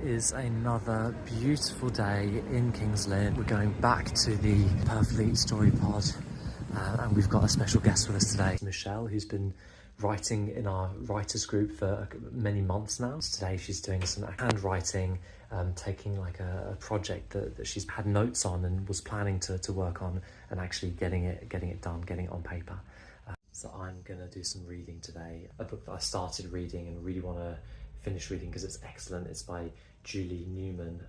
is another beautiful day in Kings Lynn. We're going back to the Purfleet Story Pod, and we've got a special guest with us today, Michelle, who's been writing in our writers group for many months now. Today she's doing some handwriting, taking like a project that she's had notes on and was planning to work on, and actually getting it done, getting it on paper. So I'm gonna do some reading today. A book that I started reading and really want to finish reading because it's excellent. It's by Julie Newman,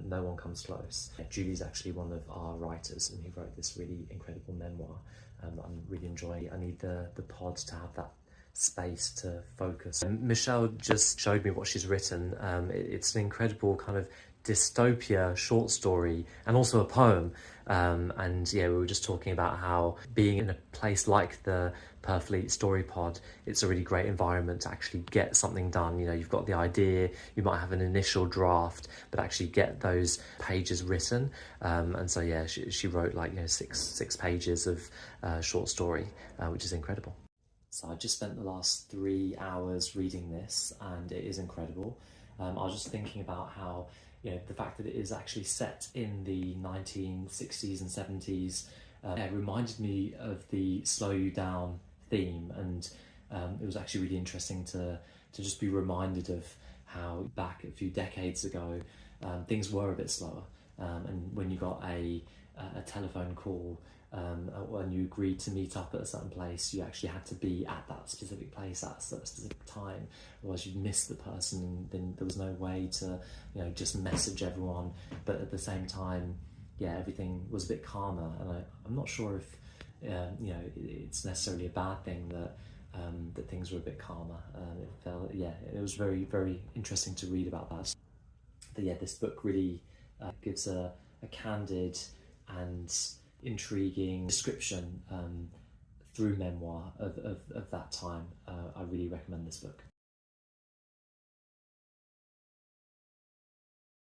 No One Comes Close. Julie's actually one of our writers, and he wrote this really incredible memoir that I'm really enjoying. I need the pod to have that space to focus. Michelle just showed me what she's written. It's an incredible kind of dystopia short story and also a poem, and yeah, we were just talking about how being in a place like the Purfleet Story Pod, it's a really great environment to actually get something done. You know, you've got the idea, you might have an initial draft, but actually get those pages written, and so yeah, she wrote like, you know, six pages of short story, which is incredible. So I just spent the last 3 hours reading this, and it is incredible. I was just thinking about how, you know, the fact that it is actually set in the 1960s and 70s, it reminded me of the Slow You Down theme, and it was actually really interesting to just be reminded of how back a few decades ago things were a bit slower, and when you got a telephone call, when you agreed to meet up at a certain place, you actually had to be at that specific place at a specific time, otherwise you'd miss the person, and then there was no way to, you know, just message everyone. But at the same time, yeah, everything was a bit calmer, and I'm not sure if you know, it's necessarily a bad thing that that things were a bit calmer. It was very, very interesting to read about that. But yeah, this book really gives a candid and intriguing description through memoir of that time. I really recommend this book.